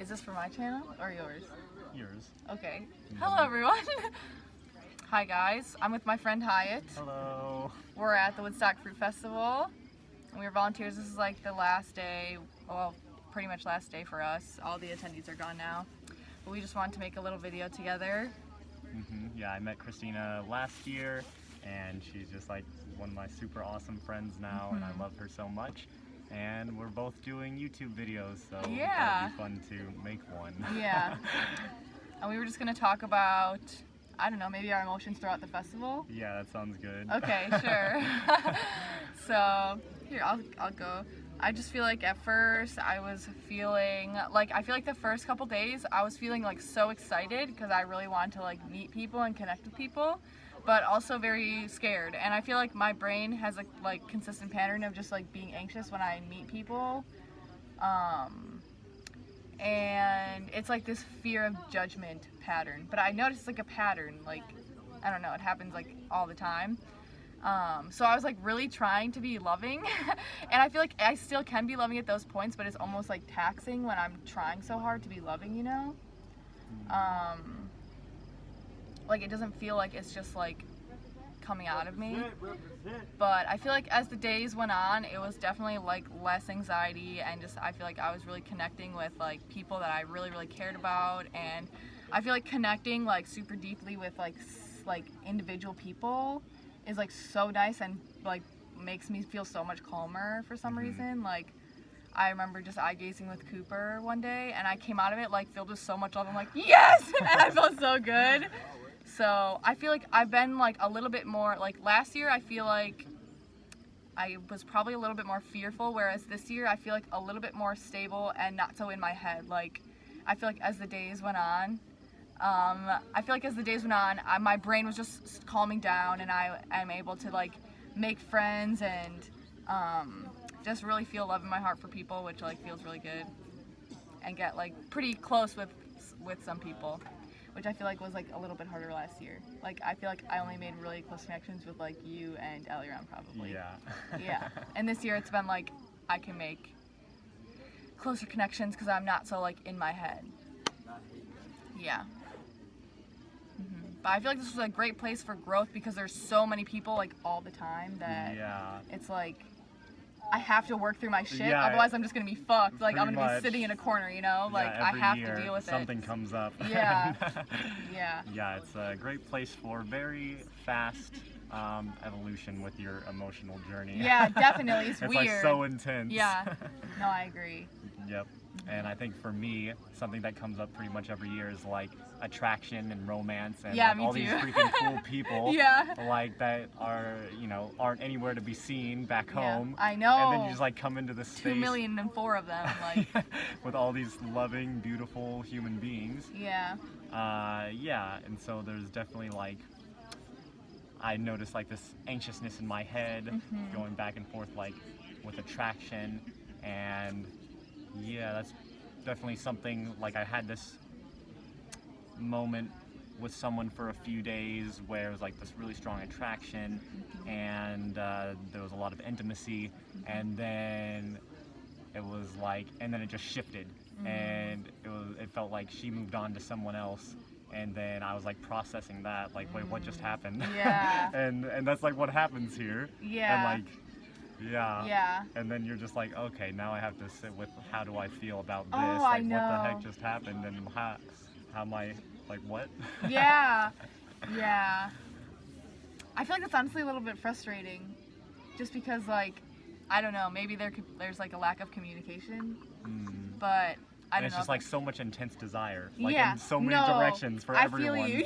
Is this for my channel or yours? Yours. Okay. Hello everyone. Hi guys, I'm with my friend Hyatt. Hello. We're at the Woodstock Fruit Festival. And we were volunteers. This is like the last day, well, pretty much last day for us. All the attendees are gone now. But we just wanted to make a little video together. Yeah, I met Christina last year, and she's just like one of my super awesome friends now, and I love her so much. And we're both doing YouTube videos, so Yeah. it'll be fun to make one. Yeah. And we were just gonna talk about, I don't know, maybe our emotions throughout the festival. Yeah, that sounds good. Okay, sure. So here, I'll go. I just feel like at first I was feeling like, I feel like the first couple days I was feeling like so excited because I really wanted to like meet people and connect with people, but also very scared. And I feel like my brain has a like consistent pattern of just like being anxious when I meet people. And it's like this fear of judgment pattern, but I noticed it's like a pattern, like, I don't know, it happens like all the time. So I was like really trying to be loving and I feel like I still can be loving at those points, but it's almost like taxing when I'm trying so hard to be loving, you know? Like it doesn't feel like it's just like coming out of me, but I feel like as the days went on, it was definitely like less anxiety, and just I feel like I was really connecting with like people that I really cared about, and I feel like connecting like super deeply with like individual people is like so nice and like makes me feel so much calmer for some reason. Like I remember just eye gazing with Cooper one day, and I came out of it like filled with so much love. I'm like, yes, and I felt so good. So I feel like I've been like a little bit more, like last year I feel like I was probably a little bit more fearful, whereas this year I feel like a little bit more stable and not so in my head. Like I feel like as the days went on, my brain was just calming down, and I am able to like make friends and just really feel love in my heart for people, which like feels really good, and get like pretty close with some people, which I feel like was like a little bit harder last year. Like I feel like I only made really close connections with like you and Eliran probably. Yeah. Yeah. And this year it's been like I can make closer connections because I'm not so like in my head. Yeah. But I feel like this was a great place for growth because there's so many people like all the time that it's like I have to work through my shit, otherwise I'm just gonna be fucked. Like I'm gonna be sitting in a corner, you know? Like I have to deal with something comes up. Yeah. Yeah. Yeah, it's a great place for very fast evolution with your emotional journey. Yeah, definitely. It's weird. It's like so intense. Yeah. No, I agree. Yep. And I think for me, something that comes up pretty much every year is like attraction and romance and like, all these freaking cool people like that are, you know, aren't anywhere to be seen back home. I know. And then you just like come into this space 2,000,004 of them, like with all these loving, beautiful human beings. Yeah. Yeah, and so there's definitely like I noticed like this anxiousness in my head going back and forth like with attraction, and yeah, that's definitely something, like I had this moment with someone for a few days where it was like this really strong attraction, and there was a lot of intimacy, and then it was like, and then it just shifted, and it felt like she moved on to someone else, and then I was like processing that, like wait, what just happened? Yeah. and that's like what happens here. Yeah. And like and then you're just like, okay, now I have to sit with how do I feel about this? I like know. what the heck just happened, and how am I, like, what? Yeah. Yeah. I feel like it's honestly a little bit frustrating, just because like I don't know, maybe there's like a lack of communication, but I don't know. It's just like so much intense desire, like in so many directions for everyone. I feel you.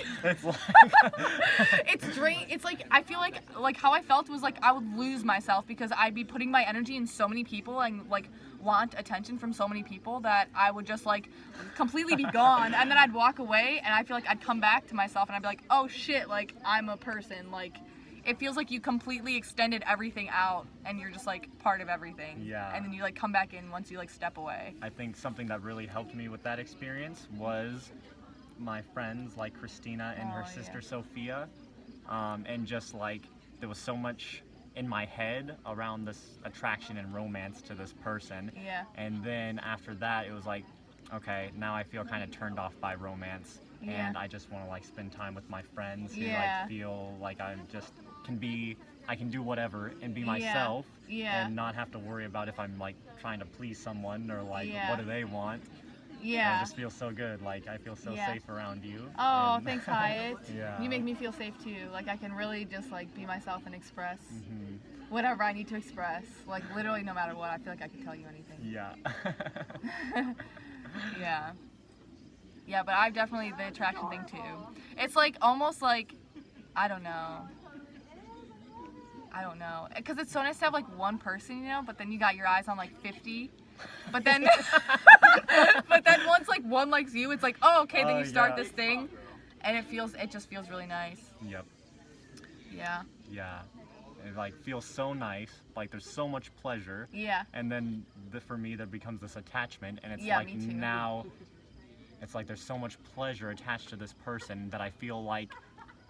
It's like it's like I feel like how I felt was like I would lose myself because I'd be putting my energy in so many people and like want attention from so many people that I would just like completely be gone, and then I'd walk away and I feel like I'd come back to myself and I'd be like, oh shit, like I'm a person. Like it feels like you completely extended everything out and you're just like part of everything. Yeah. And then you like come back in once you like step away. I think something that really helped me with that experience was my friends like Christina and her sister Sophia, and just like there was so much in my head around this attraction and romance to this person. Yeah. And then after that, it was like okay, now I feel kind of turned off by romance, Yeah. and I just want to like spend time with my friends who Yeah. like feel like I can do whatever and be Yeah. myself Yeah. and not have to worry about if I'm like trying to please someone or like Yeah. what do they want. And Yeah. it just feels so good. Like I feel so Yeah. safe around you. Oh, and- thanks, Hyatt. Yeah. You make me feel safe too. Like I can really just like be myself and express Mhm. whatever I need to express. Like literally no matter what, I feel like I can tell you anything. Yeah. Yeah. Yeah, but I've definitely the attraction thing too. It's like almost like, I don't know. Because it's so nice to have like one person, you know, but then you got your eyes on like 50. But then, but then once like one likes you, it's like, oh, okay, then you start yeah. this thing. And it just feels really nice. Yep. Yeah. Yeah. It like feels so nice. Like there's so much pleasure. Yeah. And then for me there becomes this attachment, and it's Yeah, like me too. now it's like there's so much pleasure attached to this person that I feel like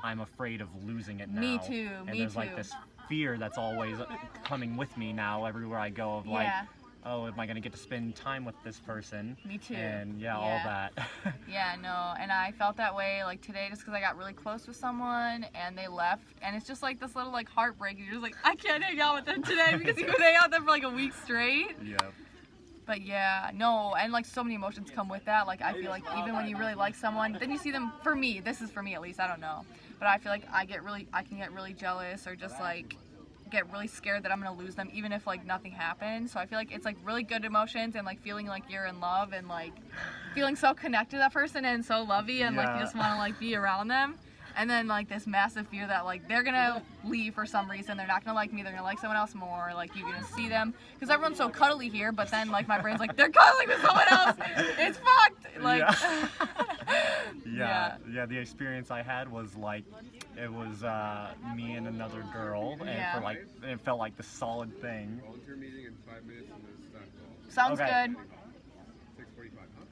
I'm afraid of losing it now. Me too, And me there's too. like this fear that's always coming with me now everywhere I go of like, Yeah. oh, am I gonna get to spend time with this person? Me too. And all Yeah. that. Yeah, no, and I felt that way like today just because I got really close with someone and they left, and it's just like this little like heartbreak. You're just like, I can't hang out with them today because you could hang out with them for like a week straight. Yep. But yeah, no, and like so many emotions come with that. Like I feel like even when you really like someone, then you see them. For me, this is for me at least. I don't know, but I feel like I can get really jealous or just like get really scared that I'm gonna lose them, even if like nothing happens. So I feel like it's like really good emotions and like feeling like you're in love and like feeling so connected to that person and so lovey and like you Yeah. just want to like be around them. And then like this massive fear that like they're gonna leave for some reason, they're not gonna like me, they're gonna like someone else more, like you're gonna see them because everyone's so cuddly here, but then like my brain's like they're cuddling with someone else, it's fucked, like Yeah, the experience I had was like, it was me and another girl, and Yeah. it felt like the solid thing. Volunteer meeting in 5 minutes in the staff hall. sounds Okay. good. 6:45, huh?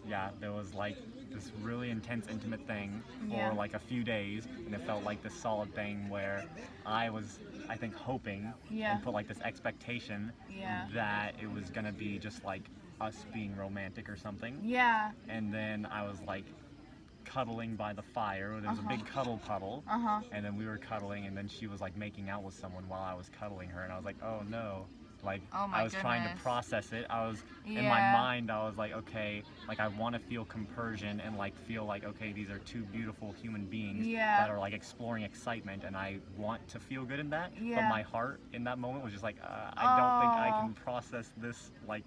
Yeah, there was like this really intense, intimate thing for Yeah. like a few days, and it felt like this solid thing where I was, I think, hoping Yeah. and put like this expectation Yeah. that it was gonna be just like us being romantic or something. Yeah. And then I was like cuddling by the fire. There was a big cuddle puddle. And then we were cuddling, and then she was like making out with someone while I was cuddling her, and I was like, oh no. Like Oh my I was trying to goodness. process it. I was in my Yeah. mind, I was like, okay, like I want to feel compersion and like feel like, okay, these are two beautiful human beings Yeah. that are like exploring excitement, and I want to feel good in that. But Yeah. my heart in that moment was just like, I don't think I Oh. can process this like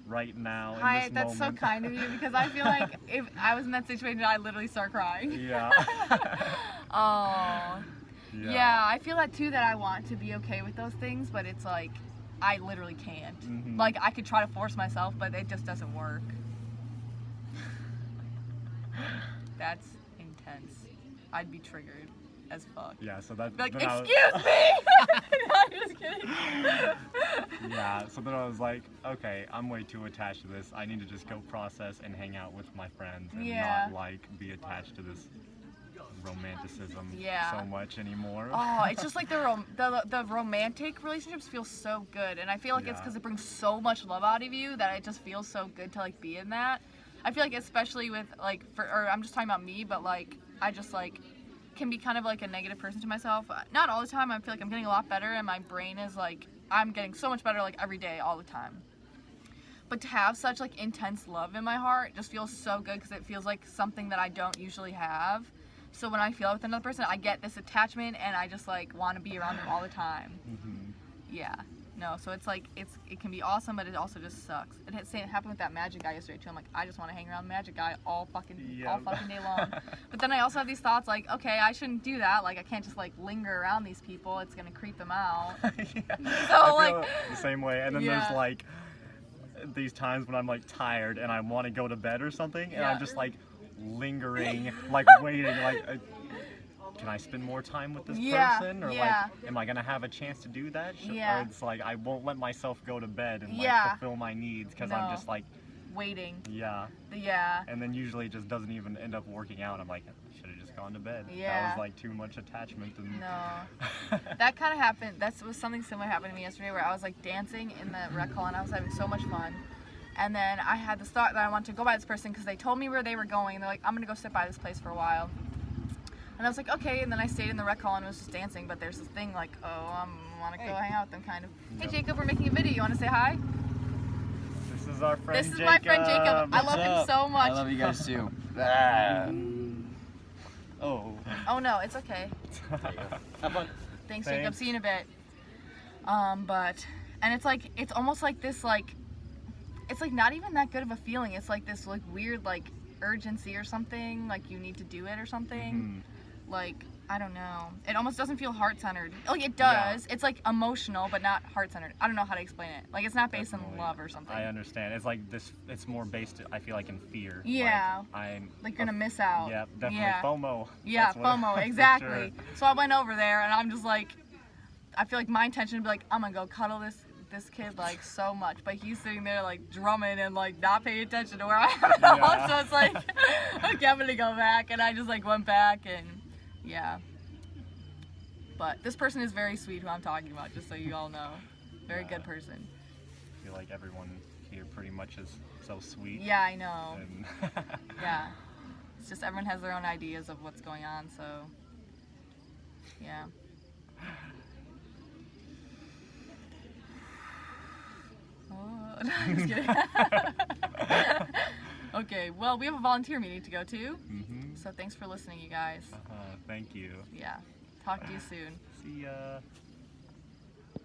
right now in Hi, this that's moment. so kind of you because I feel like if I was in that situation, I'd literally start crying. Yeah. Oh. Yeah, I feel that too, that I want to be okay with those things, but it's like, I literally can't. Mhm. Like, I could try to force myself, but it just doesn't work. That's intense. I'd be triggered as fuck. Yeah, so that. Like, then I was- excuse me! No, I'm just kidding. Yeah, so then I was like, okay, I'm way too attached to this. I need to just go process and hang out with my friends and Yeah. not like be attached to this romanticism Yeah. so much anymore. Oh, it's just like the romantic relationships feel so good, and I feel like it's Yeah. because it brings so much love out of you that it just feels so good to like be in that. I feel like especially with like or I'm just talking about me, but like I just like can be kind of like a negative person to myself. Not all the time. I feel like I'm getting a lot better, and my brain is like I'm getting so much better like every day, all the time. But to have such like intense love in my heart just feels so good because it feels like something that I don't usually have. So when I feel it with another person, I get this attachment, and I just like want to be around them all the time. Mhm. Yeah. No, so it's like it can be awesome, but it also just sucks. It happened with that magic guy yesterday too. I'm like, I just want to hang around the magic guy all fucking Yep. day long. But then I also have these thoughts like, okay, I shouldn't do that. Like I can't just like linger around these people. It's gonna creep them out. Yeah. So, I feel like- the same way. And then Yeah. there's like these times when I'm like tired and I want to go to bed or something, and Yeah. I'm just like lingering, like waiting, like. Can I spend more time with this Yeah, person, or yeah. like, am I gonna have a chance to do that? Yeah. Or it's like I won't let myself go to bed and like Yeah. fulfill my needs because No. I'm just like, Waiting. yeah. Yeah. And then usually it just doesn't even end up working out. I'm like, I should have just gone to bed. That Yeah. was like too much attachment. And No. That kind of happened. That was something similar happened to me yesterday where I was like dancing in the rec hall and I was having so much fun. And then I had this thought that I wanted to go by this person because they told me where they were going. And they're like, I'm gonna go sit by this place for a while. And I was like, okay. And then I stayed in the rec hall and was just dancing. But there's this thing like, oh, I want to go hang out with them, kind of. Hey, Jacob, we're making a video. You want to say hi? This is our friend This is Jacob. my friend Jacob. I love him so much. I love you guys too. Oh. Oh no, it's okay. Have fun. Thanks, Jacob. Thanks. See you in a bit. And it's like, it's almost like this, like, it's like not even that good of a feeling. It's like this, like, weird, like, urgency or something. Like, you need to do it or something. Like, I don't know. It almost doesn't feel heart-centered. Like, it does. It's, like, emotional, but not heart-centered. I don't know how to explain it. Like, it's not based Definitely. on love or something. I understand. It's like this. It's more based, I feel like, in fear. Yeah. I'm. Like, you're gonna miss out. Yeah, definitely Yeah. FOMO. Yeah, That's what- FOMO, for exactly. sure. So I went over there, and I'm just like, I feel like my intention would be like, I'm gonna go cuddle this kid like so much, but he's sitting there like drumming and like not paying attention to where I am at all. Yeah. So it's like, okay, I'm gonna go back, and I just like went back, and yeah. But this person is very sweet, who I'm talking about, just so you all know. Very Yeah. good person. I feel like everyone here pretty much is so sweet. Yeah, I know. And Yeah. It's just everyone has their own ideas of what's going on, so yeah. Oh, no, I'm just kidding. Okay, well, we have a volunteer meeting to go to, so thanks for listening, you guys. Thank you. Yeah, talk to you soon. See ya.